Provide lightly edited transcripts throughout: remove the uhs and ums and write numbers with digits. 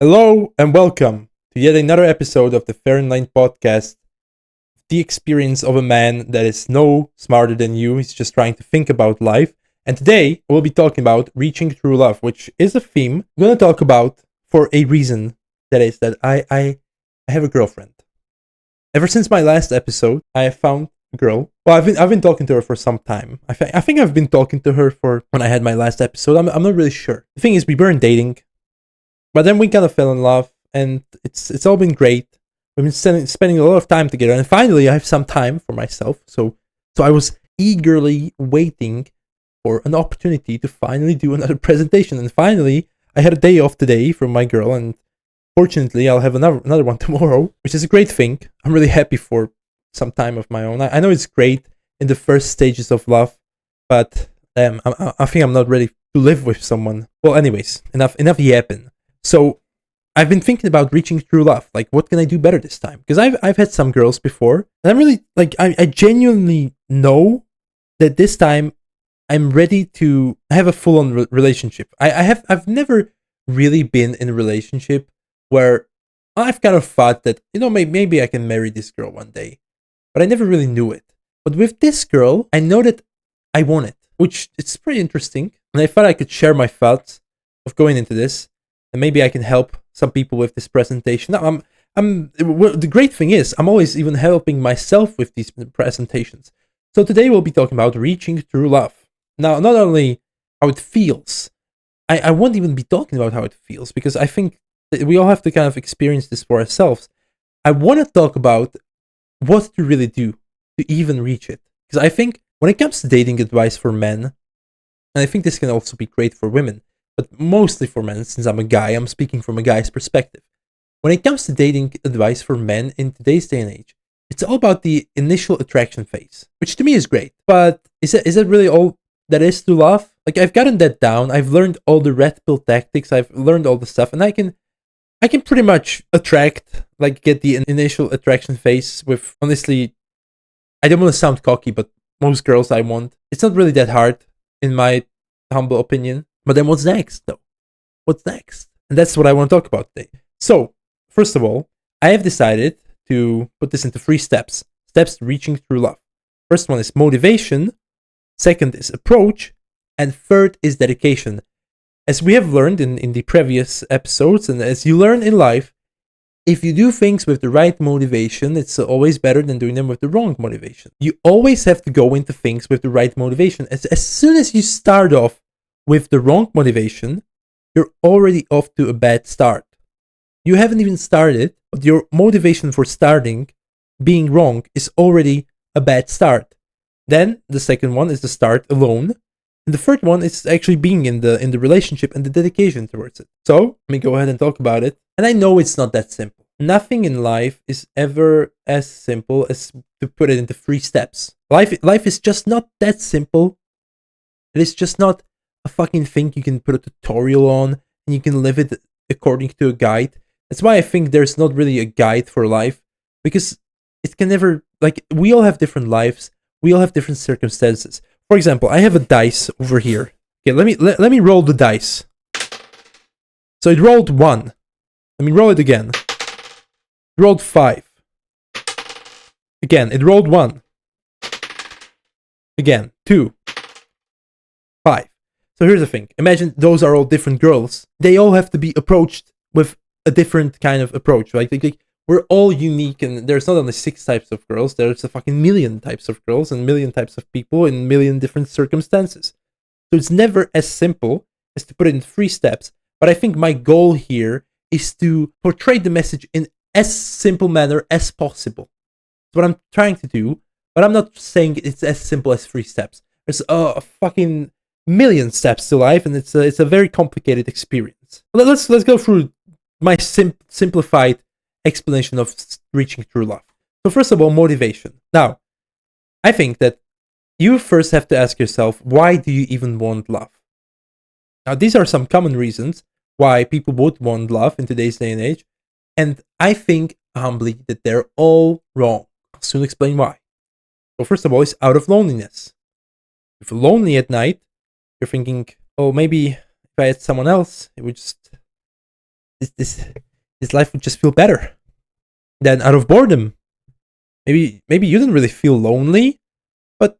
Hello and welcome to yet another episode of the Fahrenheit podcast. The experience of a man that is no smarter than you. He's just trying to think about life. And today we'll be talking about reaching true love, which is a theme I'm going to talk about for a reason. That is that I have a girlfriend. Ever since my last episode, I have found a girl. Well, I've been talking to her for some time. I think I've been talking to her for when I had my last episode. I'm not really sure. The thing is, we weren't dating. But then we kind of fell in love, and it's all been great. We've been spending a lot of time together, and finally I have some time for myself. So I was eagerly waiting for an opportunity to finally do another presentation, and finally I had a day off today from my girl, and fortunately I'll have another one tomorrow, which is a great thing. I'm really happy for some time of my own. I know it's great in the first stages of love, but I think I'm not ready to live with someone. Well, anyways, enough yapping. So I've been thinking about reaching true love. Like, what can I do better this time? Because I've had some girls before, and I'm really like I genuinely know that this time I'm ready to have a full on relationship. I've never really been in a relationship where I've kind of thought that maybe I can marry this girl one day, but I never really knew it. But with this girl, I know that I want it, which it's pretty interesting, and I thought I could share my thoughts of going into this and maybe I can help some people with this presentation. Now, the great thing is, I'm always even helping myself with these presentations. So today we'll be talking about reaching true love. Now, not only how it feels, I won't even be talking about how it feels because I think that we all have to kind of experience this for ourselves. I want to talk about what to really do to even reach it. Because I think when it comes to dating advice for men, and I think this can also be great for women, but mostly for men, since I'm a guy, I'm speaking from a guy's perspective. When it comes to dating advice for men in today's day and age, it's all about the initial attraction phase, which to me is great. But is that really all that is to love? Like, I've gotten that down. I've learned all the red pill tactics. I've learned all the stuff, and I can pretty much get the initial attraction phase with, honestly, I don't want to sound cocky, but most girls I want. It's not really that hard, in my humble opinion. But then what's next, though? What's next? And that's what I want to talk about today. So, first of all, I have decided to put this into 3 steps. Steps to reaching true love. First one is motivation. Second is approach. And third is dedication. As we have learned in the previous episodes, and as you learn in life, if you do things with the right motivation, it's always better than doing them with the wrong motivation. You always have to go into things with the right motivation. As soon as you start off with the wrong motivation, you're already off to a bad start. You haven't even started, but your motivation for starting being wrong is already a bad start. Then the second one is the start alone. And the third one is actually being in the relationship and the dedication towards it. So let me go ahead and talk about it. And I know it's not that simple. Nothing in life is ever as simple as to put it into 3 steps. Life is just not that simple. It is just not a fucking thing you can put a tutorial on and you can live it according to a guide. That's why I think there's not really a guide for life, because it can never, like, we all have different lives, we all have different circumstances. For example, I have a dice over here. Okay, let me roll the dice. So it rolled 1. Let me roll it again. It rolled 5. Again, it rolled 1. Again, 2. 5. So here's the thing. Imagine those are all different girls. They all have to be approached with a different kind of approach, right? Like, we're all unique, and there's not only 6 types of girls, there's a fucking million types of girls and million types of people in million different circumstances. So it's never as simple as to put it in 3 steps. But I think my goal here is to portray the message in as simple manner as possible. That's what I'm trying to do, but I'm not saying it's as simple as 3 steps. There's a fucking million steps to life, and it's a very complicated experience. Let's go through my simplified explanation of reaching true love. So first of all, motivation. Now, I think that you first have to ask yourself, why do you even want love? Now, these are some common reasons why people would want love in today's day and age, and I think humbly that they're all wrong. I'll soon explain why. So first of all, it's out of loneliness. If you're lonely at night, you're thinking, oh, maybe if I had someone else, it would just this life would just feel better. Then out of boredom, maybe you didn't really feel lonely, but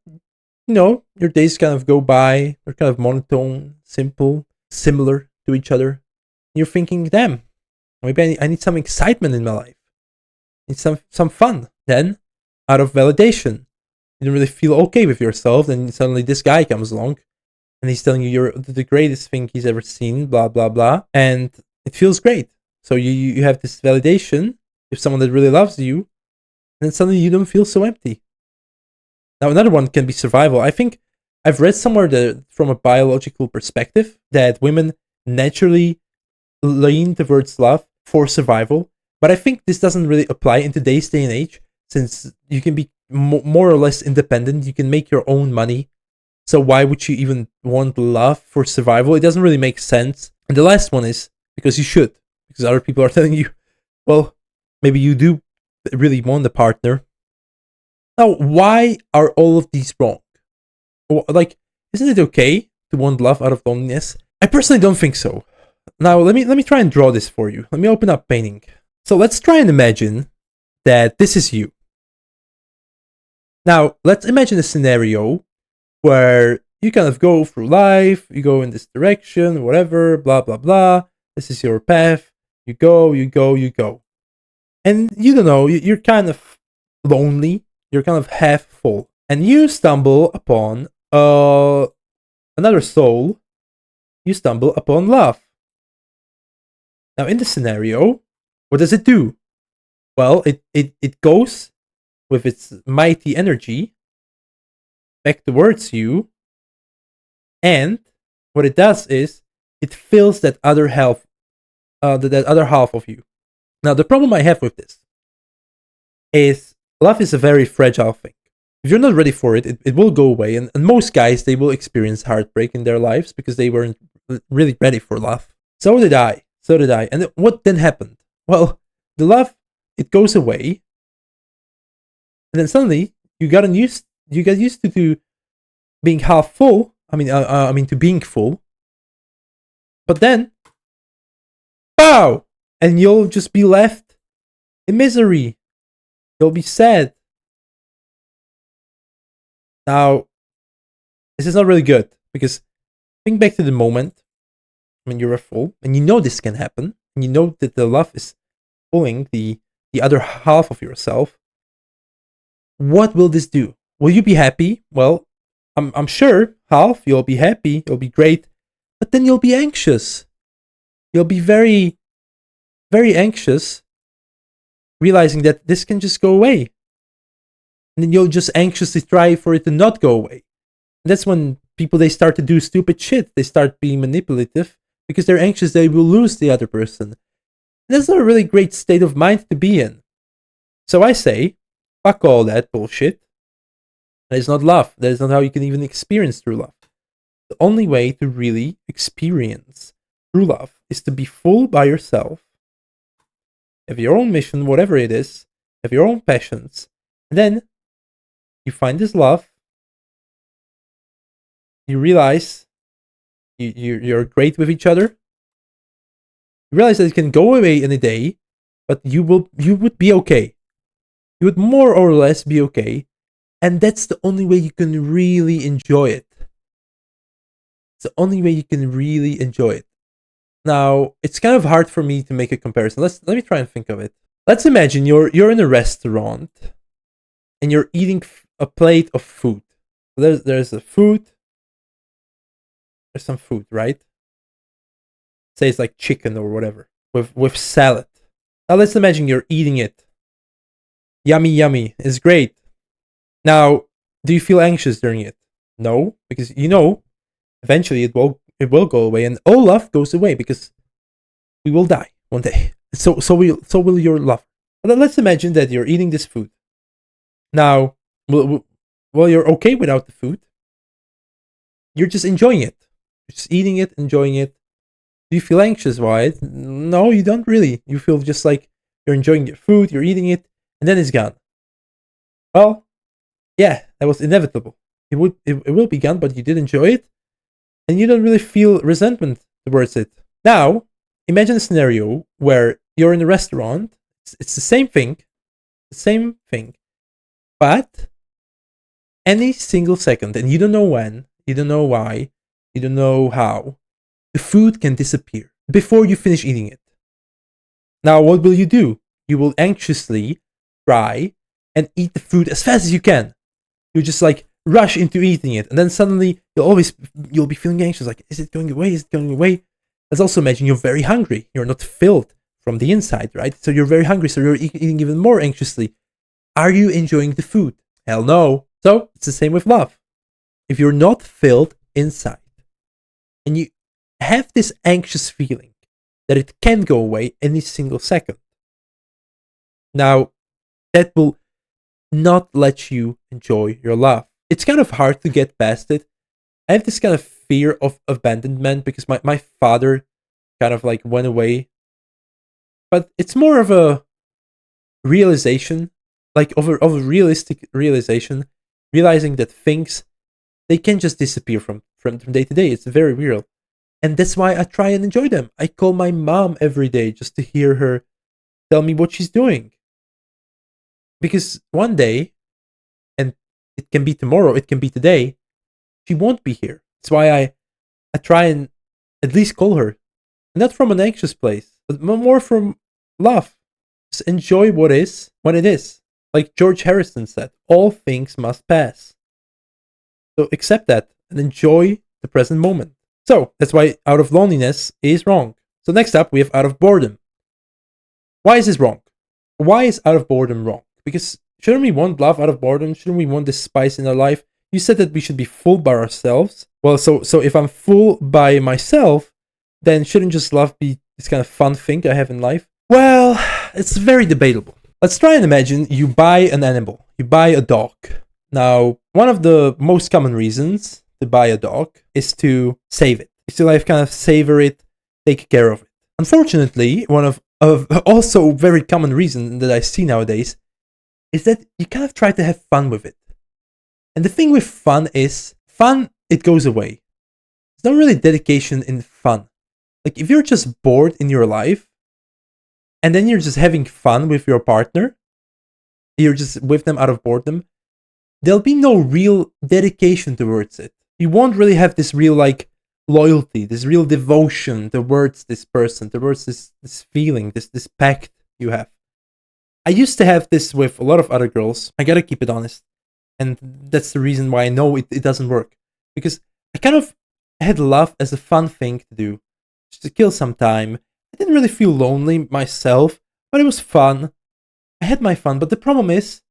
your days kind of go by. They're kind of monotone, simple, similar to each other. You're thinking, damn, maybe I need some excitement in my life. I need some fun. Then, out of validation, you don't really feel okay with yourself. Then suddenly this guy comes along and he's telling you you're the greatest thing he's ever seen, blah, blah, blah. And it feels great. So you have this validation with someone that really loves you. And then suddenly you don't feel so empty. Now, another one can be survival. I think I've read somewhere that from a biological perspective that women naturally lean towards love for survival. But I think this doesn't really apply in today's day and age, since you can be more or less independent. You can make your own money. So why would you even want love for survival? It doesn't really make sense. And the last one is because you should. Because other people are telling you, well, maybe you do really want a partner. Now, why are all of these wrong? Like, isn't it okay to want love out of loneliness? I personally don't think so. Now, let me try and draw this for you. Let me open up painting. So let's try and imagine that this is you. Now, let's imagine a scenario where you kind of go through life, you go in this direction, whatever, blah, blah, blah. This is your path. You go. And you don't know, you're kind of lonely. You're kind of half full. And you stumble upon another soul. You stumble upon love. Now, in this scenario, what does it do? Well, it goes with its mighty energy back towards you. And what it does is it fills that other half, that other half of you. Now, the problem I have with this is love is a very fragile thing. If you're not ready for it, it will go away. And most guys, they will experience heartbreak in their lives because they weren't really ready for love. So did I. And what then happened? Well, the love, it goes away. And then suddenly, you get used to being half full. I mean, to being full. But then, pow! And you'll just be left in misery. You'll be sad. Now, this is not really good because think back to the moment when you were full and you know this can happen. And you know that the love is pulling the other half of yourself. What will this do? Will you be happy? Well, I'm sure half you'll be happy. It'll be great. But then you'll be anxious. You'll be very, very anxious, realizing that this can just go away. And then you'll just anxiously try for it to not go away. And that's when people, they start to do stupid shit. They start being manipulative because they're anxious they will lose the other person. And that's not a really great state of mind to be in. So I say, fuck all that bullshit. That is not love. That is not how you can even experience true love. The only way to really experience true love is to be full by yourself, have your own mission, whatever it is, have your own passions, and then you find this love, you realize you're great with each other, you realize that it can go away in a day, but you would be okay. You would more or less be okay, and that's the only way you can really enjoy it. It's the only way you can really enjoy it. Now, it's kind of hard for me to make a comparison. Let me try and think of it. Let's imagine you're in a restaurant and you're eating a plate of food. There's a food. There's some food, right? Say it's like chicken or whatever with salad. Now let's imagine you're eating it. Yummy, yummy. It's great. Now, do you feel anxious during it? No, because eventually it will go away, and all love goes away because we will die one day. So will your love. But let's imagine that you're eating this food. Now, well, you're okay without the food. You're just enjoying it. You're just eating it, enjoying it. Do you feel anxious by it? No, you don't really. You feel just like you're enjoying your food, you're eating it, and then it's gone. Well, yeah, that was inevitable. It will be gone, but you did enjoy it, and you don't really feel resentment towards it. Now, imagine a scenario where you're in a restaurant. It's the same thing, but any single second, and you don't know when, you don't know why, you don't know how, the food can disappear before you finish eating it. Now, what will you do? You will anxiously try and eat the food as fast as you can. You just like rush into eating it, and then suddenly you'll be feeling anxious. Like, is it going away? Is it going away? Let's also imagine you're very hungry. You're not filled from the inside, right? So you're very hungry, so you're eating even more anxiously. Are you enjoying the food? Hell no. So it's the same with love. If you're not filled inside, and you have this anxious feeling that it can go away any single second, now that will not let you enjoy your love. It's kind of hard to get past it. I have this kind of fear of abandonment because my father kind of like went away. But it's more of a realization, like of a realistic realization, realizing that things, they can just disappear from day to day. It's very real. And that's why I try and enjoy them. I call my mom every day just to hear her tell me what she's doing. Because one day, and it can be tomorrow, it can be today, she won't be here. That's why I try and at least call her. Not from an anxious place, but more from love. Just enjoy what is when it is. Like George Harrison said, all things must pass. So accept that and enjoy the present moment. So that's why out of loneliness is wrong. So next up, we have out of boredom. Why is this wrong? Why is out of boredom wrong? Because shouldn't we want love out of boredom? Shouldn't we want this spice in our life? You said that we should be full by ourselves. Well, so if I'm full by myself, then shouldn't just love be this kind of fun thing I have in life? Well, it's very debatable. Let's try and imagine you buy an animal. You buy a dog. Now, one of the most common reasons to buy a dog is to save it. Is to like kind of savor it, take care of it. Unfortunately, one of also very common reason that I see nowadays is that you kind of try to have fun with it. And the thing with fun is, it goes away. There's no really dedication in fun. Like if you're just bored in your life, and then you're just having fun with your partner, you're just with them out of boredom, there'll be no real dedication towards it. You won't really have this real like loyalty, this real devotion towards this person, towards this feeling, this pact you have. I used to have this with a lot of other girls. I gotta keep it honest. And that's the reason why I know it doesn't work. Because I kind of had love as a fun thing to do. Just to kill some time. I didn't really feel lonely myself, but it was fun. I had my fun, but the problem is,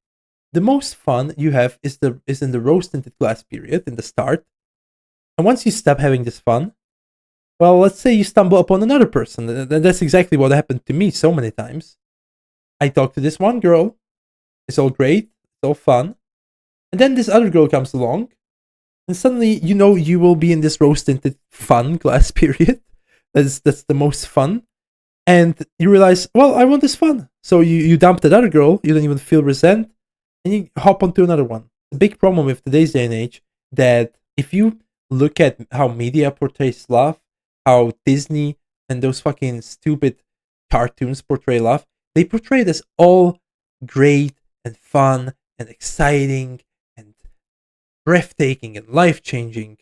the most fun you have is in the rose-tinted glass period, in the start. And once you stop having this fun, well, let's say you stumble upon another person. And that's exactly what happened to me so many times. I talked to this one girl. It's all great. It's all fun. And then this other girl comes along. And suddenly, you will be in this rose-tinted fun glass period. That's the most fun. And you realize, well, I want this fun. So you dump that other girl. You don't even feel resent. And you hop onto another one. The big problem with today's day and age, that if you look at how media portrays love, how Disney and those fucking stupid cartoons portray love, they portray it as all great and fun and exciting and breathtaking and life-changing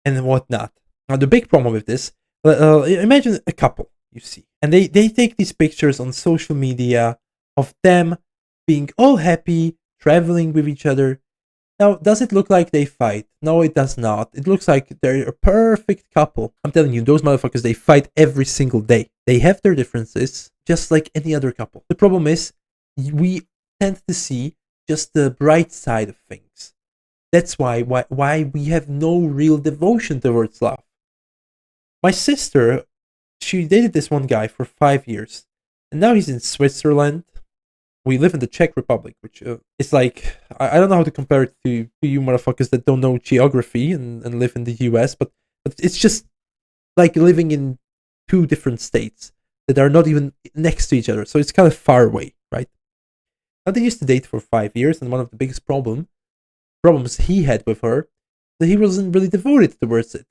and whatnot. Now, the big problem with this, imagine a couple you see, and they take these pictures on social media of them being all happy, traveling with each other. Now, does it look like they fight? No, it does not. It looks like they're a perfect couple. I'm telling you, those motherfuckers, they fight every single day. They have their differences, just like any other couple. The problem is, we tend to see just the bright side of things. That's why we have no real devotion towards love. My sister, she dated this one guy for 5 years, and now he's in Switzerland. We live in the Czech Republic, which is like, I don't know how to compare it to you motherfuckers that don't know geography and live in the US, but it's just like living in two different states that are not even next to each other. So it's kind of far away, right? Now, they used to date for 5 years, and one of the biggest problems he had with her, that he wasn't really devoted towards it.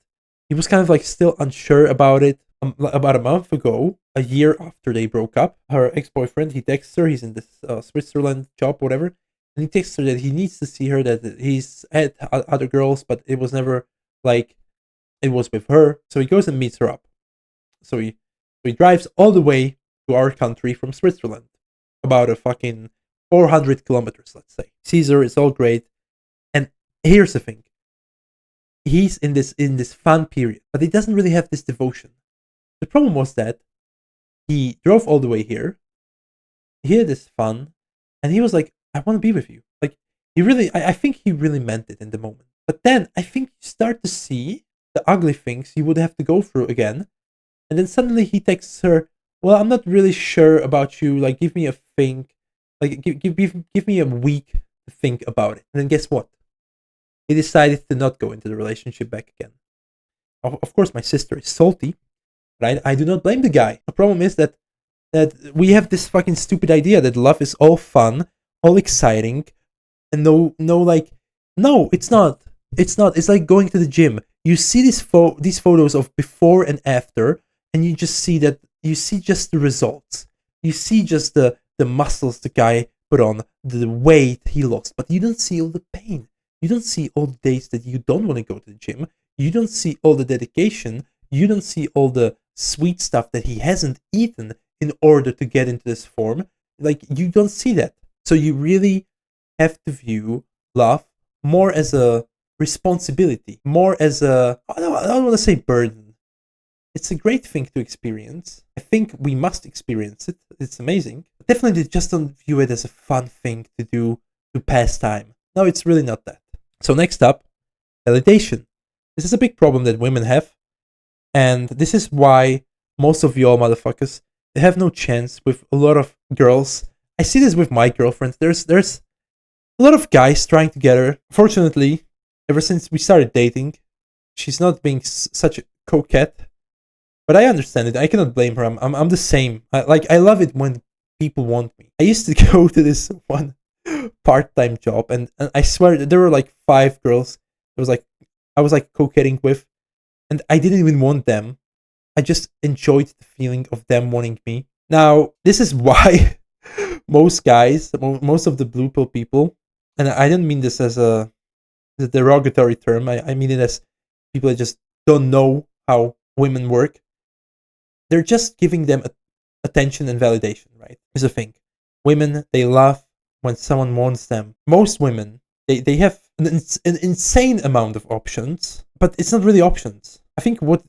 He was kind of like still unsure about it. about a month ago, a year after they broke up, her ex-boyfriend, he texts her, he's in this Switzerland job, whatever, and he texts her that he needs to see her, that he's had other girls, but it was never like it was with her. So he goes and meets her up. So he drives all the way to our country from Switzerland, about a fucking 400 kilometers, let's say. Sees her, it's all great. And here's the thing. He's in this fun period, but he doesn't really have this devotion. The problem was that he drove all the way here. He had this fun, and he was like, I want to be with you. Like, he really, I think he really meant it in the moment. But then I think you start to see the ugly things you would have to go through again. And then suddenly he texts her, well, I'm not really sure about you. Like, give me a think. Like, give me a week to think about it. And then guess what? He decided to not go into the relationship back again. Of course, my sister is salty, but I do not blame the guy. The problem is that we have this fucking stupid idea that love is all fun, all exciting, and no, it's not. It's not. It's like going to the gym. You see these photos of before and after, and you just see that. You see just the results. You see just the muscles the guy put on, the weight he lost, but you don't see all the pain. You don't see all the days that you don't want to go to the gym. You don't see all the dedication. You don't see all the sweet stuff that he hasn't eaten in order to get into this form. Like, you don't see that. So you really have to view love more as a responsibility, more as I don't want to say burden. It's a great thing to experience. I think we must experience it. It's amazing. But definitely just don't view it as a fun thing to do to pass time. No, it's really not that. So next up, validation. This is a big problem that women have. And this is why most of y'all motherfuckers, they have no chance with a lot of girls. I see this with my girlfriend. There's a lot of guys trying to get her. Fortunately, ever since we started dating, she's not being such a coquette. But I understand it. I cannot blame her. I'm the same. I love it when people want me. I used to go to this one part-time job, and I swear there were like 5 girls. It was like I was like coquetting with, and I didn't even want them. I just enjoyed the feeling of them wanting me. Now, this is why most guys, most of the blue pill people, and I don't mean this as a derogatory term. I mean it as people that just don't know how women work. They're just giving them attention and validation, right? Is the thing. Women, they love when someone wants them. Most women, they have an insane amount of options, but it's not really options. I think what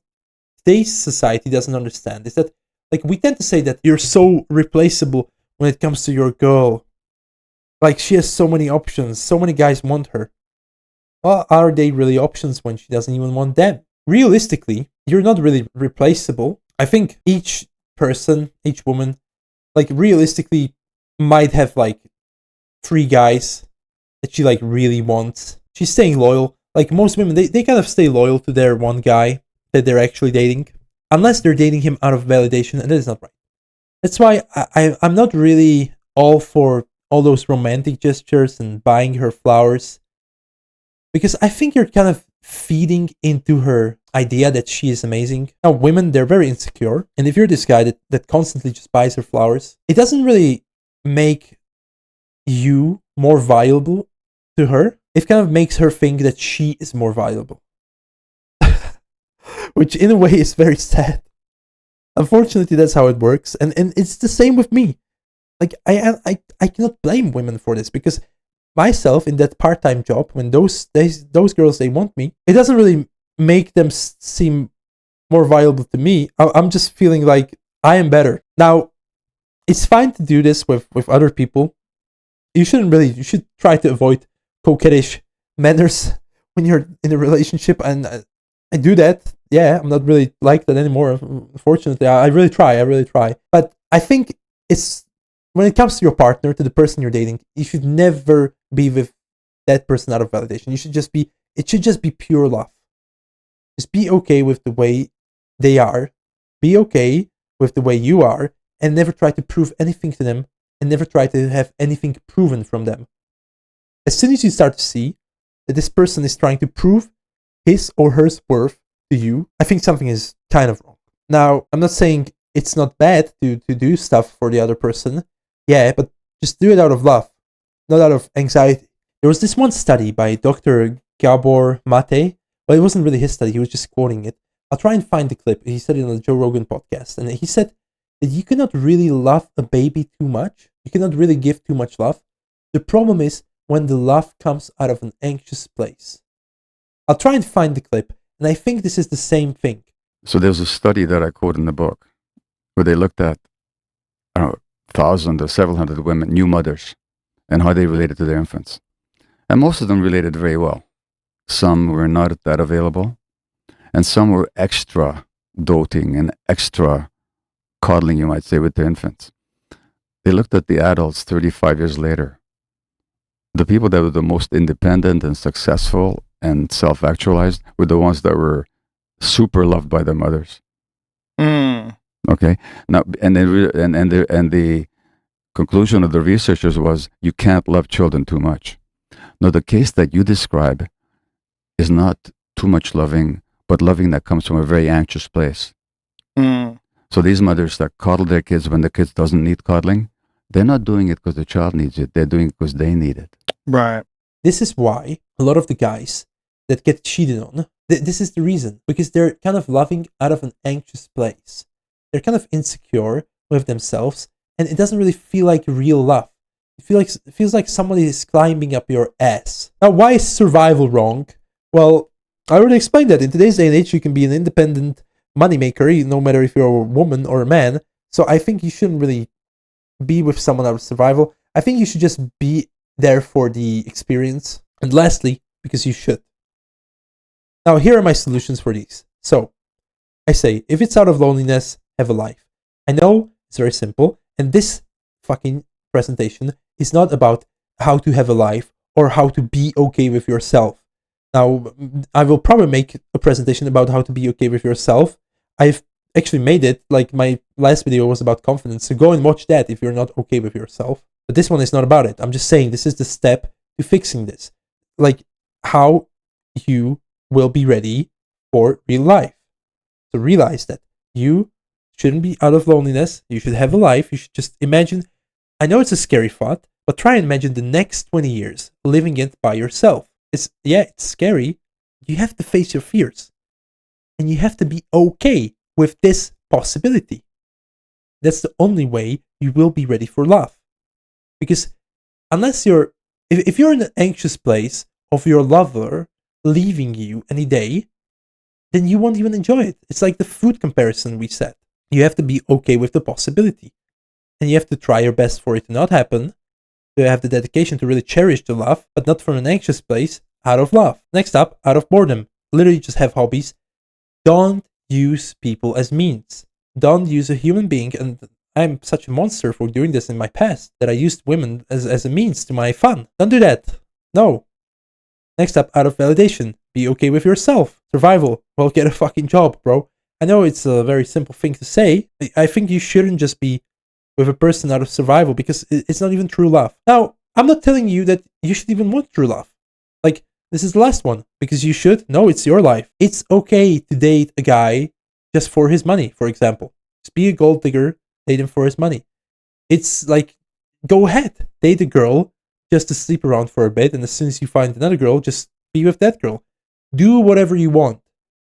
today's society doesn't understand is that, like, we tend to say that you're so replaceable when it comes to your girl. Like, she has so many options, so many guys want her. Well, are they really options when she doesn't even want them? Realistically, you're not really replaceable. I think each person, each woman, like, realistically might have like 3 guys that she like really wants. She's staying loyal. Like, most women, they kind of stay loyal to their one guy that they're actually dating, unless they're dating him out of validation, and that is not right. That's why I'm not really all for all those romantic gestures and buying her flowers, because I think you're kind of feeding into her idea that she is amazing. Now, women, they're very insecure, and if you're this guy that constantly just buys her flowers, it doesn't really make you more valuable to her. It kind of makes her think that she is more valuable, which in a way is very sad. Unfortunately, that's how it works, and it's the same with me. Like, I cannot blame women for this, because myself in that part-time job, when those girls, they want me, it doesn't really make them seem more valuable to me. I'm just feeling like I am better. Now, it's fine to do this with other people. You should try to avoid coquettish manners when you're in a relationship, and I do that. Yeah, I'm not really like that anymore. Unfortunately, I really try. But I think it's, when it comes to your partner, to the person you're dating, you should never be with that person out of validation. It should just be pure love. Just be okay with the way they are. Be okay with the way you are, and never try to prove anything to them, and never try to have anything proven from them. As soon as you start to see that this person is trying to prove his or her worth to you, I think something is kind of wrong. Now, I'm not saying it's not bad to do stuff for the other person. Yeah, but just do it out of love, not out of anxiety. There was this one study by Dr. Gabor Mate. Well, it wasn't really his study, he was just quoting it. I'll try and find the clip. He said it on the Joe Rogan podcast. And he said that you cannot really love a baby too much. You cannot really give too much love. The problem is when the love comes out of an anxious place. I'll try and find the clip. And I think this is the same thing. So there's a study that I quote in the book where they looked at, I don't know, 1,000 or several hundred women, new mothers, and how they related to their infants. And most of them related very well. Some were not that available, and some were extra doting and extra coddling, you might say, with their infants. They looked at the adults 35 years later. The people that were the most independent and successful and self-actualized were the ones that were super loved by their mothers. Okay. Now, and the conclusion of the researchers was you can't love children too much. Now, the case that you describe is not too much loving, but loving that comes from a very anxious place. So these mothers that coddle their kids when the kids doesn't need coddling, they're not doing it because the child needs it. They're doing it because they need it. Right. This is why a lot of the guys that get cheated on, this is the reason, because they're kind of loving out of an anxious place. They're kind of insecure with themselves, and it doesn't really feel like real love. It feels like somebody is climbing up your ass. Now, why is survival wrong? Well, I already explained that. In today's day and age, you can be an independent moneymaker, no matter if you're a woman or a man. So I think you shouldn't really be with someone out of survival. I think you should just be there for the experience. And lastly, because you should. Now, here are my solutions for these. So, I say, if it's out of loneliness, have a life. I know it's very simple, and this fucking presentation is not about how to have a life or how to be okay with yourself. Now, I will probably make a presentation about how to be okay with yourself. I've actually made it, like my last video was about confidence, so go and watch that if you're not okay with yourself. But this one is not about it. I'm just saying this is the step to fixing this. Like, how you will be ready for real life. So realize that you shouldn't be out of loneliness. You should have a life. You should just imagine. I know it's a scary thought, but try and imagine the next 20 years living it by yourself. It's scary. You have to face your fears. And you have to be okay with this possibility. That's the only way you will be ready for love. Because unless if you're in an anxious place of your lover leaving you any day, then you won't even enjoy it. It's like the food comparison we said. You have to be okay with the possibility. And you have to try your best for it to not happen. To have the dedication to really cherish the love, but not from an anxious place, out of love. Next up, out of boredom. Literally just have hobbies. Don't use people as means. Don't use a human being, and I'm such a monster for doing this in my past, that I used women as a means to my fun. Don't do that. No. Next up, out of validation. Be okay with yourself. Survival. Well, get a fucking job, bro. I know it's a very simple thing to say. I think you shouldn't just be with a person out of survival, because it's not even true love. Now, I'm not telling you that you should even want true love. Like, this is the last one, because you should. No, it's your life. It's okay to date a guy just for his money, for example. Just be a gold digger, date him for his money. It's like, go ahead, date a girl just to sleep around for a bit, and as soon as you find another girl, just be with that girl. Do whatever you want.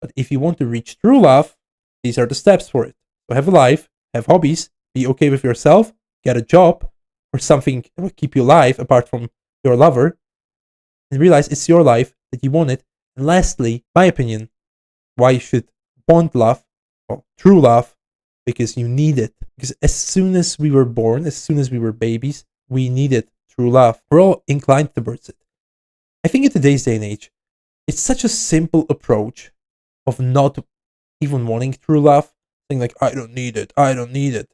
But if you want to reach true love, these are the steps for it. So have a life, have hobbies, be okay with yourself, get a job, or something that will keep you alive apart from your lover, and realize it's your life, that you want it. And lastly, my opinion, why you should want love, well, true love, because you need it. Because as soon as we were born, as soon as we were babies, we needed true love. We're all inclined towards it. I think in today's day and age, it's such a simple approach of not even wanting true love, saying like, I don't need it, I don't need it.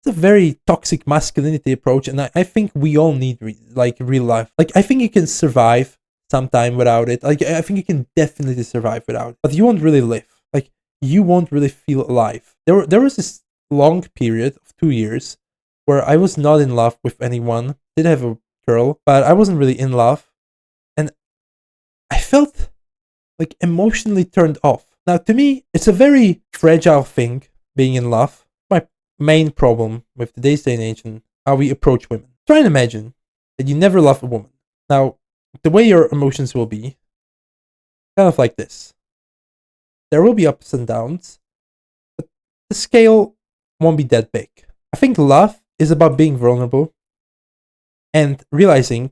It's a very toxic masculinity approach, and I think we all need real life. Like, I think you can survive sometime without it. Like, I think you can definitely survive without it, but you won't really live. Like, you won't really feel alive. There was this long period of 2 years where I was not in love with anyone. Did have a girl, but I wasn't really in love, and I felt like emotionally turned off. Now, to me, it's a very fragile thing being in love, my main problem with today's day and age and how we approach women. Try and imagine that you never love a woman. Now, the way your emotions will be kind of like this. There will be ups and downs, but the scale won't be that big. I think love is about being vulnerable and realizing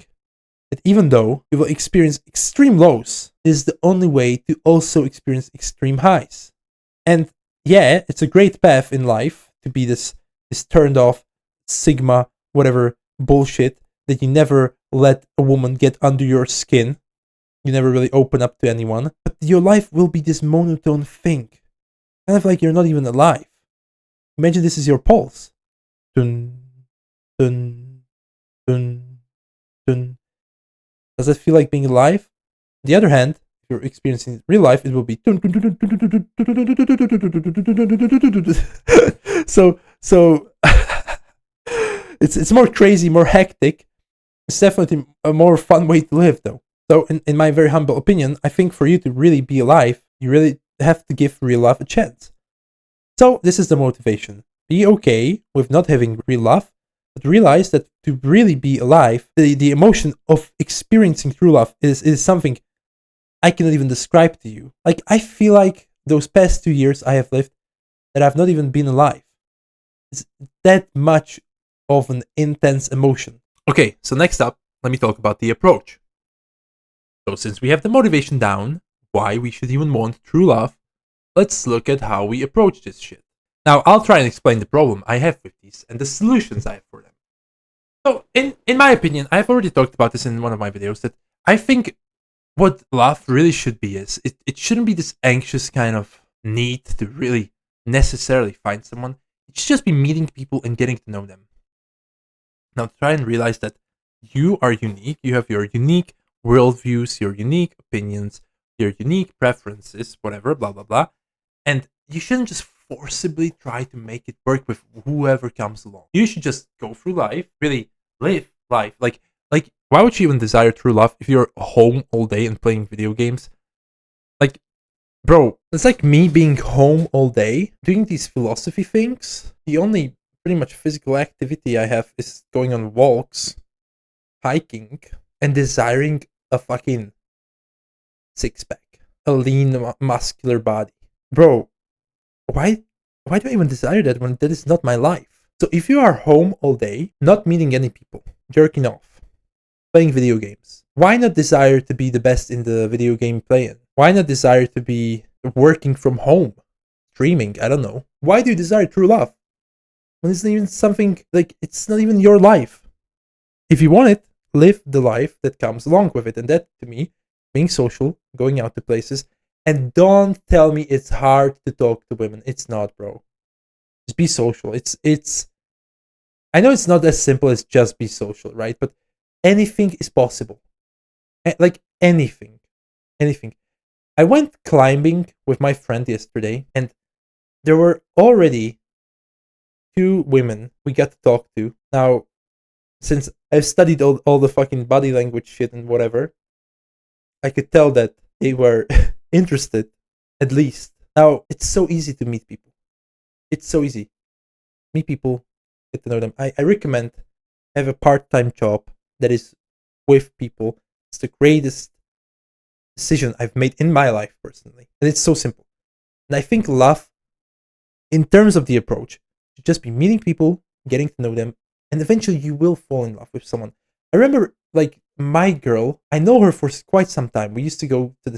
that even though you will experience extreme lows, it is the only way to also experience extreme highs. And yeah, it's a great path in life to be this turned off sigma whatever bullshit that you never let a woman get under your skin. You never really open up to anyone, but your life will be this monotone thing, kind of like you're not even alive. Imagine this is your pulse. Dun, dun, dun, dun. Does it feel like being alive? On the other hand, if you're experiencing real life, it will be so it's more crazy, more hectic. It's definitely a more fun way to live, though. So, in my very humble opinion, I think for you to really be alive, you really have to give real love a chance. So, this is the motivation. Be okay with not having real love, but realize that to really be alive, the emotion of experiencing true love is something I cannot even describe to you. Like, I feel like those past 2 years I have lived, that I've not even been alive. It's that much of an intense emotion. Okay, so next up, let me talk about the approach. So since we have the motivation down, why we should even want true love, let's look at how we approach this shit. Now, I'll try and explain the problem I have with these and the solutions I have for them. So, in my opinion, I've already talked about this in one of my videos, that I think what love really should be is, it shouldn't be this anxious kind of need to really necessarily find someone. It should just be meeting people and getting to know them. Now, try and realize that you are unique. You have your unique worldviews, your unique opinions, your unique preferences, whatever, blah, blah, blah. And you shouldn't just forcibly try to make it work with whoever comes along. You should just go through life, really live life. Like, why would you even desire true love if you're home all day and playing video games? Like, bro, it's like me being home all day, doing these philosophy things. The only pretty much physical activity I have is going on walks, hiking, and desiring a fucking six-pack, a lean, muscular body. Bro, why do I even desire that when that is not my life? So if you are home all day, not meeting any people, jerking off, playing video games, why not desire to be the best in the video game playing? Why not desire to be working from home, streaming? I don't know. Why do you desire true love when it's not even something, like, it's not even your life? If you want it, live the life that comes along with it. And that, to me, being social, going out to places, and don't tell me it's hard to talk to women. It's not, bro. Just be social. It's I know it's not as simple as just be social, right? But anything is possible. Like anything. I went climbing with my friend yesterday, and there were already 2 women we got to talk to. Now, since I've studied all the fucking body language shit and whatever, I could tell that they were interested, at least. Now, it's so easy to meet people. It's so easy. Meet people, get to know them. I recommend have a part-time job that is with people. It's the greatest decision I've made in my life, personally. And it's so simple. And I think love, in terms of the approach, should just be meeting people, getting to know them, and eventually you will fall in love with someone. I remember, like, my girl, I know her for quite some time. We used to go to the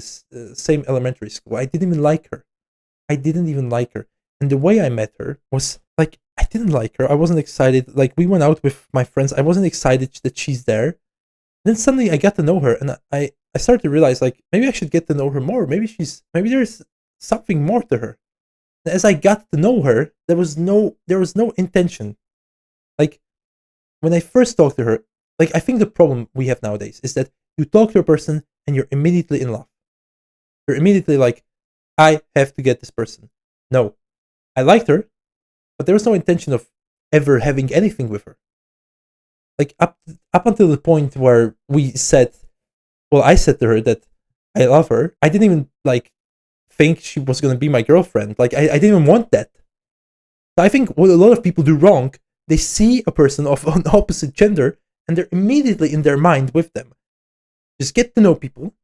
same elementary school. I didn't even like her. And the way I met her was, like, I didn't like her. I wasn't excited. Like, we went out with my friends. I wasn't excited that she's there. And then suddenly I got to know her, and I started to realize, like, maybe I should get to know her more. Maybe there's something more to her. And as I got to know her, there was no intention. Like, when I first talked to her, like, I think the problem we have nowadays is that you talk to a person and you're immediately in love. You're immediately like, I have to get this person. No, I liked her, but there was no intention of ever having anything with her. Like, up until the point where I said to her that I love her. I didn't even, like, think she was going to be my girlfriend. Like, I didn't even want that. So I think what a lot of people do wrong, they see a person of an opposite gender and they're immediately in their mind with them. Just get to know people,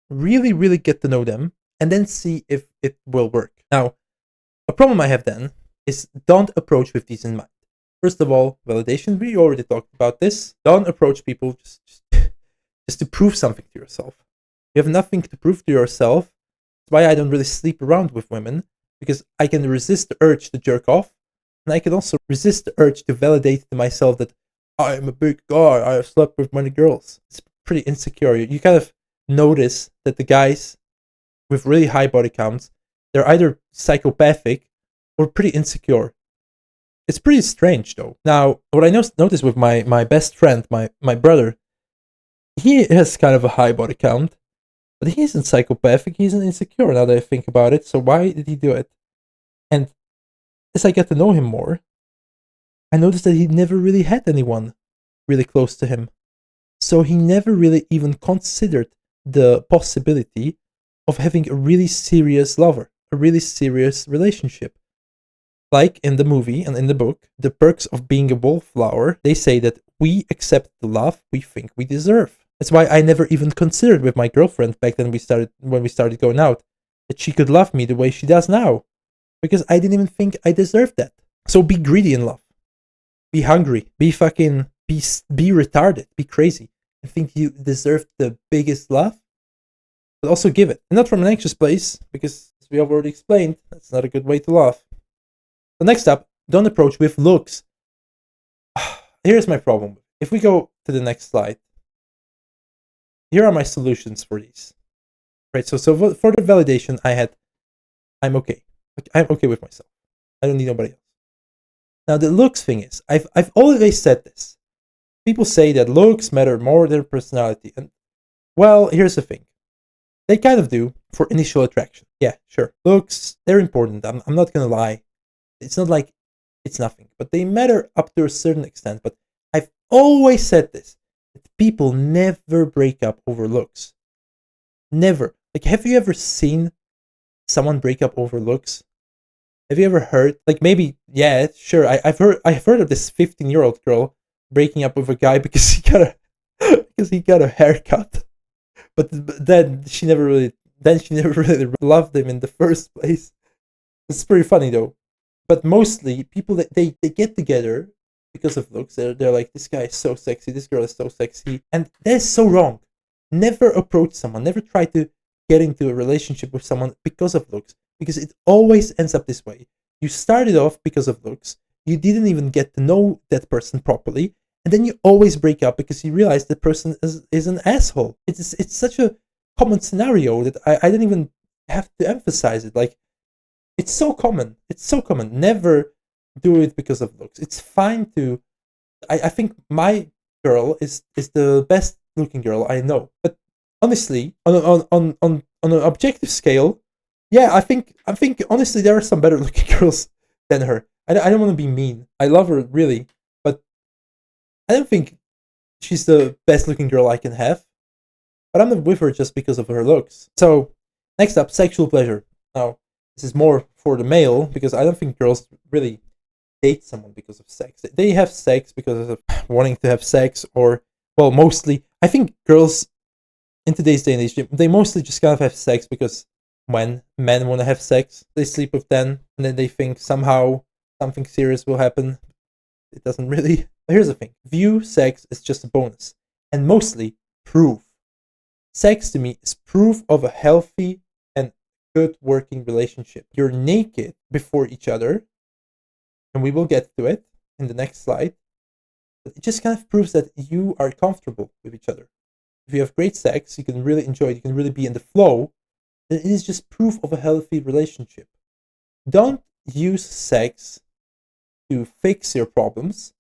really, really get to know them, and then see if it will work. Now, a problem I have then is don't approach with these in mind. First of all, validation. We already talked about this. Don't approach people just to prove something to yourself. You have nothing to prove to yourself. That's why I don't really sleep around with women, because I can resist the urge to jerk off, and I can also resist the urge to validate to myself that I'm a big guy, I have slept with many girls. It's pretty insecure. You kind of notice that the guys with really high body counts, they're either psychopathic or pretty insecure. It's pretty strange though. Now, what I noticed with my best friend, my brother, he has kind of a high body count, but he isn't psychopathic, he isn't insecure now that I think about it. So why did he do it? And as I get to know him more, I noticed that he never really had anyone really close to him. So he never really even considered the possibility of having a really serious lover, a really serious relationship. Like in the movie and in the book, The Perks of Being a Wallflower, they say that we accept the love we think we deserve. That's why I never even considered with my girlfriend back then when we started going out, that she could love me the way she does now. Because I didn't even think I deserved that. So be greedy in love. Be hungry. Be retarded. Be crazy. I think you deserve the biggest love, but also give it. And not from an anxious place, because as we have already explained, that's not a good way to love. So next up, don't approach with looks. Here's my problem. If we go to the next slide, here are my solutions for these. Right, so for the validation, I'm okay. I'm okay with myself. I don't need nobody else. Now the looks thing is, I've always said this. People say that looks matter more than personality, and well, here's the thing. They kind of do for initial attraction. Yeah, sure. Looks, they're important. I'm not gonna lie. It's not like it's nothing, but they matter up to a certain extent. But I've always said this, that people never break up over looks. Never. Like, have you ever seen someone break up over looks? Have you ever heard, like, maybe, yeah, sure, I've heard of this 15-year-old girl breaking up with a guy because he got a haircut. But then she never really loved him in the first place. It's pretty funny though. But mostly people that they get together because of looks. They're like, this guy is so sexy, this girl is so sexy, and that is so wrong. Never approach someone, never try to get into a relationship with someone because of looks, because it always ends up this way. You started off because of looks, you didn't even get to know that person properly, and then you always break up because you realize the person is an asshole. It's such a common scenario that I don't even have to emphasize it. Like, it's so common. It's so common. Never do it because of looks. It's fine to. I think my girl is the best looking girl I know. But honestly, on an objective scale, yeah, I think honestly there are some better looking girls than her. I don't want to be mean. I love her really, but I don't think she's the best looking girl I can have. But I'm not with her just because of her looks. So next up, sexual pleasure. Now, this is more for the male, because I don't think girls really date someone because of sex. They have sex because of wanting to have sex, or, well, mostly, I think girls in today's day and age, they mostly just kind of have sex because when men want to have sex, they sleep with them, and then they think somehow something serious will happen. It doesn't really. Here's the thing. View sex as just a bonus, and mostly proof. Sex to me is proof of a healthy and good working relationship. You're naked before each other, and we will get to it in the next slide. But it just kind of proves that you are comfortable with each other. If you have great sex, you can really enjoy it, you can really be in the flow, then it is just proof of a healthy relationship. Don't use sex to fix your problems.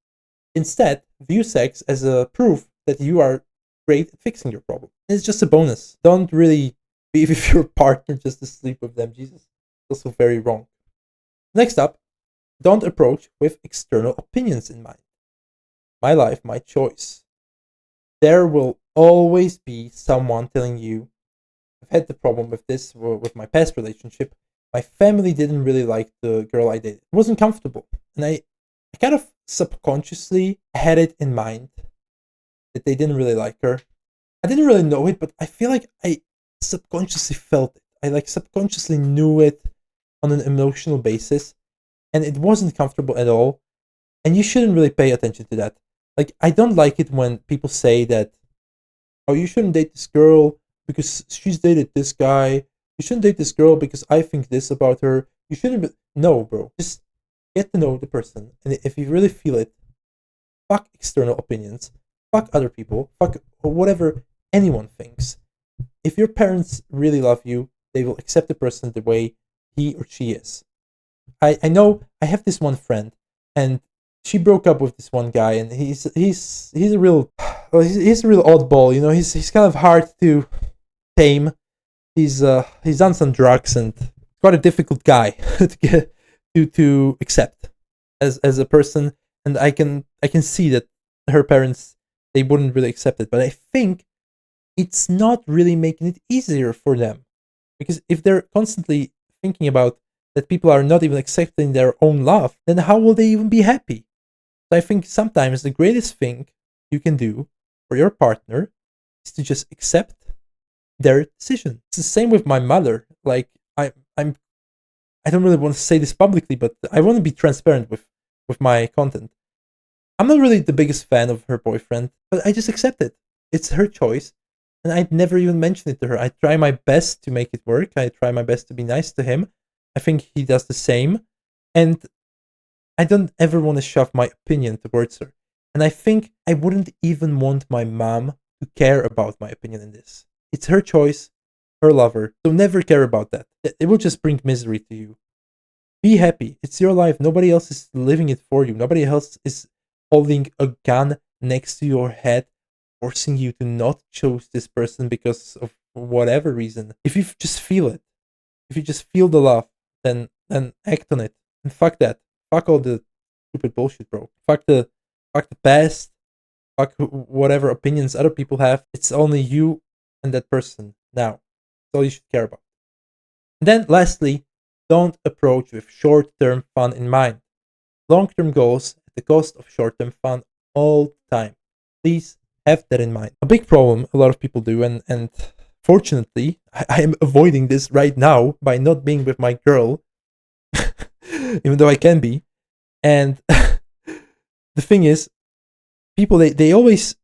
Instead, view sex as a proof that you are great at fixing your problem. It's just a bonus. Don't really be with your partner just to sleep with them. Jesus. Also very wrong. Next up, don't approach with external opinions in mind. My life, my choice. There will always be someone telling you, I've had the problem with this with my past relationship. my family didn't really like the girl I dated. It wasn't comfortable. And I kind of subconsciously had it in mind that they didn't really like her. I didn't really know it, but I feel like I subconsciously felt it. I like subconsciously knew it on an emotional basis, and it wasn't comfortable at all. And you shouldn't really pay attention to that. Like, I don't like it when people say that, oh, you shouldn't date this girl because she's dated this guy. You shouldn't date this girl because I think this about her. You shouldn't be. No, bro. Just get to know the person. And if you really feel it, fuck external opinions. Fuck other people. Fuck whatever anyone thinks. If your parents really love you, they will accept the person the way he or she is. I know I have this one friend, and she broke up with this one guy, and he's a real he's a real oddball. You know, he's kind of hard to tame. He's done some drugs and quite a difficult guy to get to accept as a person, and I can see that her parents, they wouldn't really accept it, but I think it's not really making it easier for them, because if they're constantly thinking about that people are not even accepting their own love, then how will they even be happy? So I think sometimes the greatest thing you can do for your partner is to just accept their decision. It's the same with my mother. Like, I don't really want to say this publicly, but I want to be transparent with my content. I'm not really the biggest fan of her boyfriend, but I just accept it. It's her choice, and I'd never even mention it to her. I try my best to make it work. I try my best to be nice to him. I think he does the same, and I don't ever want to shove my opinion towards her. And I think I wouldn't even want my mom to care about my opinion in this. It's her choice, her lover, so never care about that. It will just bring misery to you. Be happy. It's your life. Nobody else is living it for you. Nobody else is holding a gun next to your head, forcing you to not choose this person because of whatever reason. If you just feel it, if you just feel the love, then act on it. And fuck that. Fuck all the stupid bullshit, bro. Fuck the past. Fuck whatever opinions other people have. It's only you and that person now. That's all you should care about. And then lastly, don't approach with short-term fun in mind. Long-term goals at the cost of short-term fun all the time. Please have that in mind. A big problem a lot of people do, and fortunately, I am avoiding this right now by not being with my girl, even though I can be. And the thing is, people, they always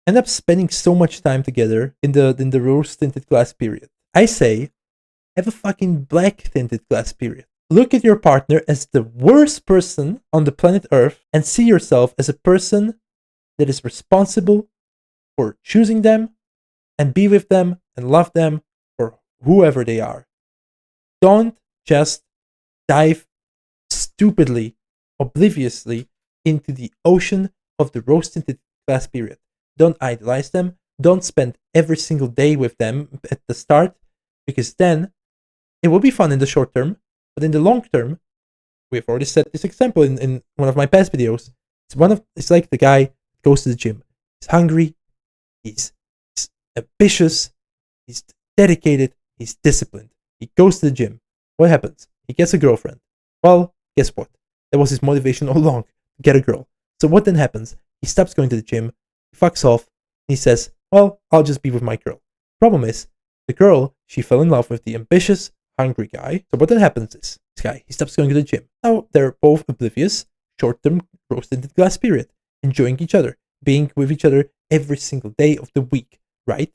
end up spending so much time together in the rose-tinted glass period. I say, have a fucking black-tinted glass period. Look at your partner as the worst person on the planet Earth and see yourself as a person that is responsible for choosing them and be with them and love them for whoever they are. Don't just dive stupidly, obliviously into the ocean of the rose-tinted glass period. Don't idolize them. Don't spend every single day with them at the start, because then it will be fun in the short term, but in the long term, we've already set this example in one of my past videos. It's like the guy goes to the gym. He's hungry, he's ambitious, he's dedicated, he's disciplined. He goes to the gym. What happens? He gets a girlfriend. Well, guess what? That was his motivation all along, to get a girl. So what then happens? He stops going to the gym, he fucks off, and he says, well, I'll just be with my girl. Problem is, the girl, she fell in love with the ambitious, hungry guy. So what then happens is, this guy, he stops going to the gym. Now they're both oblivious, short-term rose-tinted glass period, enjoying each other, being with each other every single day of the week, right?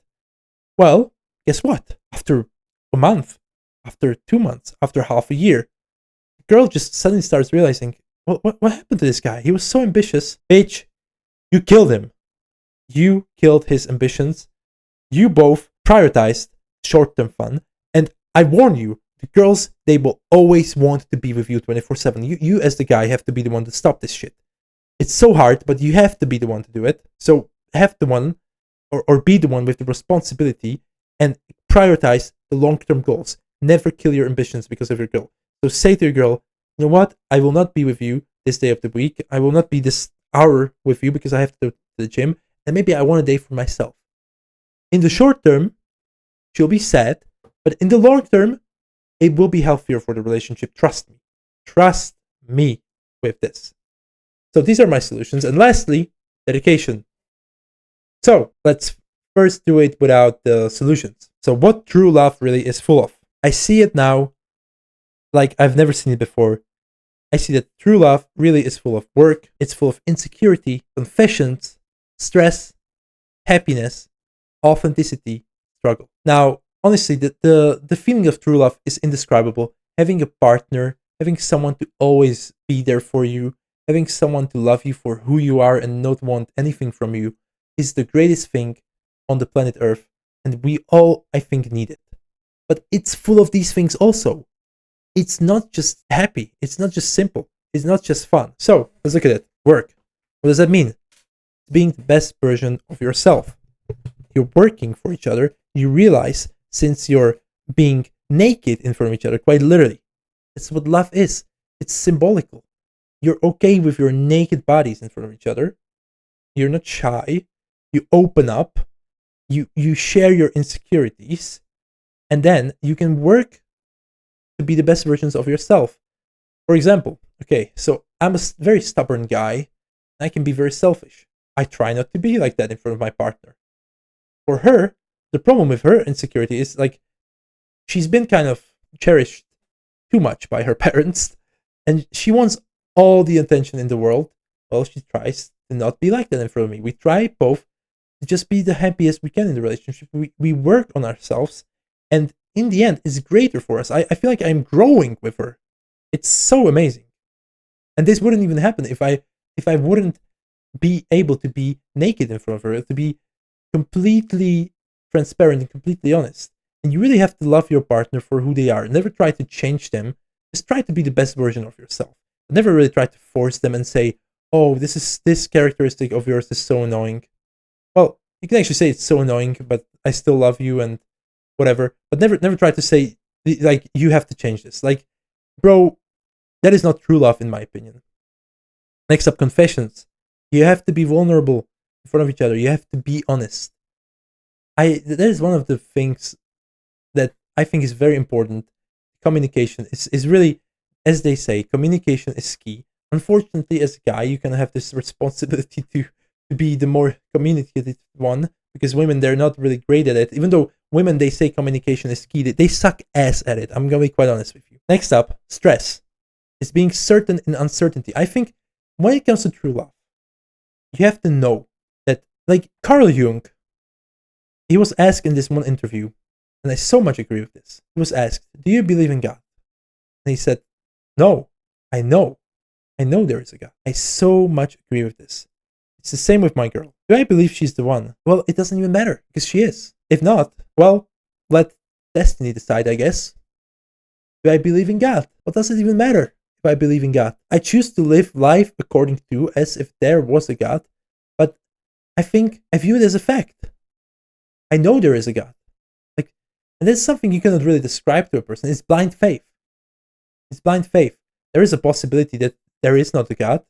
Well, guess what? After a month, after 2 months, after half a year, the girl just suddenly starts realizing, what happened to this guy? He was so ambitious. Bitch, you killed him. You killed his ambitions. You both prioritized short-term fun. And I warn you, the girls, they will always want to be with you 24/7. You as the guy have to be the one to stop this shit. It's so hard, but you have to be the one to do it. So have the one, or be the one with the responsibility, and prioritize the long-term goals. Never kill your ambitions because of your girl. So say to your girl, you know what? I will not be with you this day of the week. I will not be this hour with you because I have to go to the gym. And maybe I want a day for myself. In the short term, she'll be sad. But in the long term, it will be healthier for the relationship. Trust me. Trust me with this. So these are my solutions. And lastly, dedication. So let's first do it without the solutions. So what true love really is full of. I see it now like I've never seen it before. I see that true love really is full of work. It's full of insecurity, confessions, stress, happiness, authenticity, struggle. Now, honestly, the feeling of true love is indescribable. Having a partner, having someone to always be there for you, having someone to love you for who you are and not want anything from you is the greatest thing on the planet Earth. And we all, I think, need it. But it's full of these things also. It's not just happy. It's not just simple. It's not just fun. So let's look at it. Work. What does that mean? Being the best version of yourself. You're working for each other. You realize since you're being naked in front of each other, quite literally, that's what love is. It's symbolical. You're okay with your naked bodies in front of each other. You're not shy. You open up. You share your insecurities. And then you can work to be the best versions of yourself. For example, okay, so I'm a very stubborn guy. I can be very selfish. I try not to be like that in front of my partner. For her, the problem with her insecurity is like she's been kind of cherished too much by her parents, and she wants all the attention in the world. Well, she tries to not be like that in front of me. We try both to just be the happiest we can in the relationship. We work on ourselves, and in the end, it's greater for us. I feel like I'm growing with her. It's so amazing. And this wouldn't even happen if I wouldn't be able to be naked in front of her, to be completely transparent and completely honest. And you really have to love your partner for who they are. Never try to change them. Just try to be the best version of yourself. Never really try to force them and say, oh, this characteristic of yours is so annoying. Well, you can actually say it's so annoying, but I still love you and whatever. But never try to say, like, you have to change this. Like, bro, that is not true love in my opinion. Next up, confessions. You have to be vulnerable in front of each other. You have to be honest. That is one of the things that I think is very important. Communication is really, as they say, communication is key. Unfortunately, as a guy, you kind of have this responsibility to be the more communicative one, because women, they're not really great at it. Even though women, they say communication is key, they suck ass at it. I'm going to be quite honest with you. Next up, stress. It's being certain in uncertainty. I think when it comes to true love, you have to know that, like Carl Jung, he was asked in this one interview, and I so much agree with this. He was asked, do you believe in God? And he said, no, I know there is a God. I so much agree with this. It's the same with my girl. Do I believe she's the one? Well, it doesn't even matter, because she is. If not, well, let destiny decide, I guess. Do I believe in God? What does it even matter if I believe in God? I choose to live life according to as if there was a God, but I view it as a fact. I know there is a God. Like, and that's something you cannot really describe to a person. It's blind faith. It's blind faith. There is a possibility that there is not a God,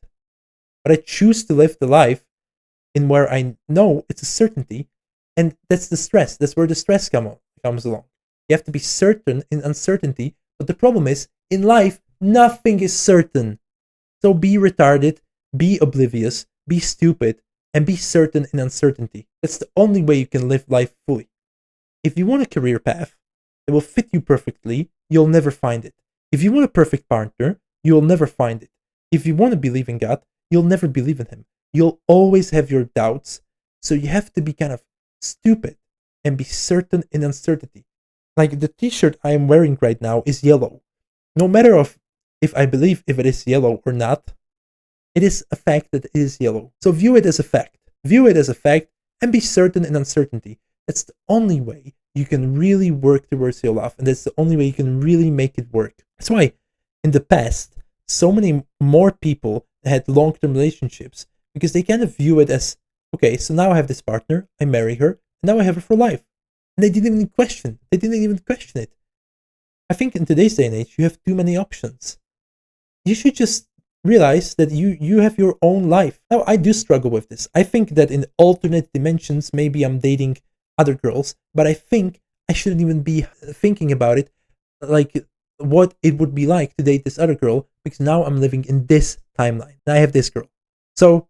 but I choose to live the life in where I know it's a certainty, and that's the stress. That's where the stress comes along. You have to be certain in uncertainty, but the problem is, in life, nothing is certain. So be retarded, be oblivious, be stupid, and be certain in uncertainty. That's the only way you can live life fully. If you want a career path that will fit you perfectly, you'll never find it. If you want a perfect partner, you'll never find it. If you want to believe in God, you'll never believe in Him. You'll always have your doubts, so you have to be kind of stupid and be certain in uncertainty. Like the t-shirt I am wearing right now is yellow. No matter if I believe if it is yellow or not, it is a fact that it is yellow. So view it as a fact. View it as a fact and be certain in uncertainty. That's the only way you can really work towards your love, and that's the only way you can really make it work. That's why in the past, so many more people had long-term relationships, because they kind of view it as, okay, so now I have this partner, I marry her, and now I have her for life. And they didn't even question it. I think in today's day and age, you have too many options. You should just realize that you have your own life. Now, I do struggle with this. I think that in alternate dimensions, maybe I'm dating other girls, but I think I shouldn't even be thinking about it like what it would be like to date this other girl, because now I'm living in this timeline. And I have this girl. So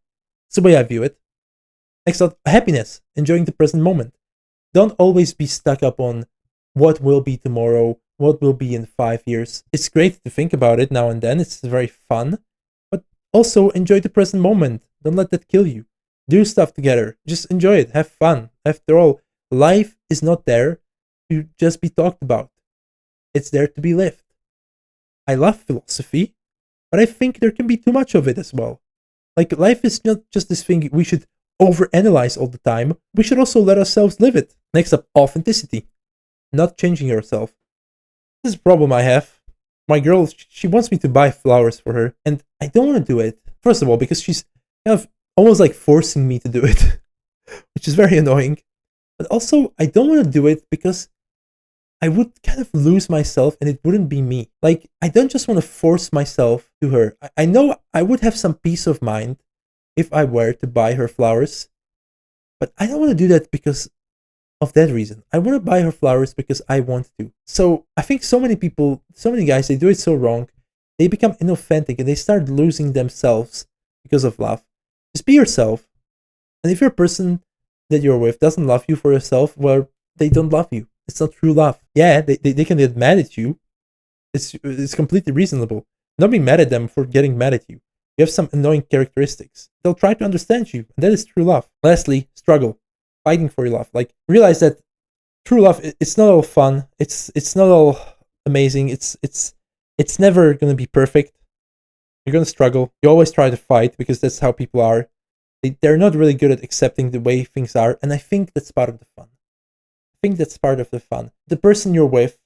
it's the way I view it. Next up, happiness, enjoying the present moment. Don't always be stuck up on what will be tomorrow, what will be in 5 years. It's great to think about it now and then. It's very fun. But also enjoy the present moment. Don't let that kill you. Do stuff together. Just enjoy it. Have fun. After all, life is not there to just be talked about. It's there to be lived. I love philosophy, but I think there can be too much of it as well. Like, life is not just this thing we should overanalyze all the time. We should also let ourselves live it. Next up, authenticity. Not changing yourself. This is a problem I have. My girl, she wants me to buy flowers for her, and I don't want to do it. First of all, because she's kind of almost like forcing me to do it, which is very annoying. But also, I don't want to do it because I would kind of lose myself and it wouldn't be me. Like, I don't just want to force myself to her. I know I would have some peace of mind if I were to buy her flowers, but I don't want to do that because of that reason. I want to buy her flowers because I want to. So I think so many people, so many guys, they do it so wrong. They become inauthentic and they start losing themselves because of love. Just be yourself. And if your person that you're with doesn't love you for yourself, well, they don't love you. It's not true love. Yeah, they can get mad at you. It's completely reasonable. Don't be mad at them for getting mad at you. You have some annoying characteristics. They'll try to understand you, and that is true love. Lastly, struggle. Fighting for your love. Like, realize that true love, it's not all fun. It's not all amazing. It's never gonna be perfect. You're gonna struggle. You always try to fight because that's how people are. They're not really good at accepting the way things are, and I think that's part of the fun. The person you're with,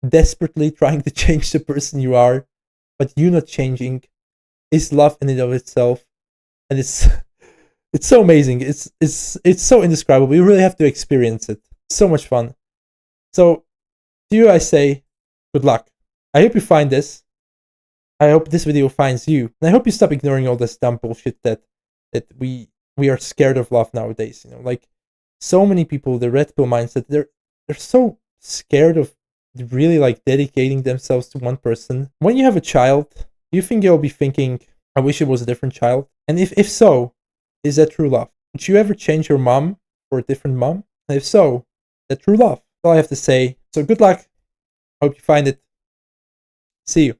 desperately trying to change the person you are, but you not changing, is love in and of itself, and it's so amazing. It's so indescribable. You really have to experience it. So much fun. So to you, I say, good luck. I hope you find this. I hope this video finds you, and I hope you stop ignoring all this dumb bullshit that we are scared of love nowadays. You know, like, so many people, the red pill mindset, they're so scared of really like dedicating themselves to one person. When you have a child, do you think you'll be thinking, I wish it was a different child? And if so, is that true love? Would you ever change your mom for a different mom? And if so, is that true love? That's all I have to say. So good luck. Hope you find it. See you.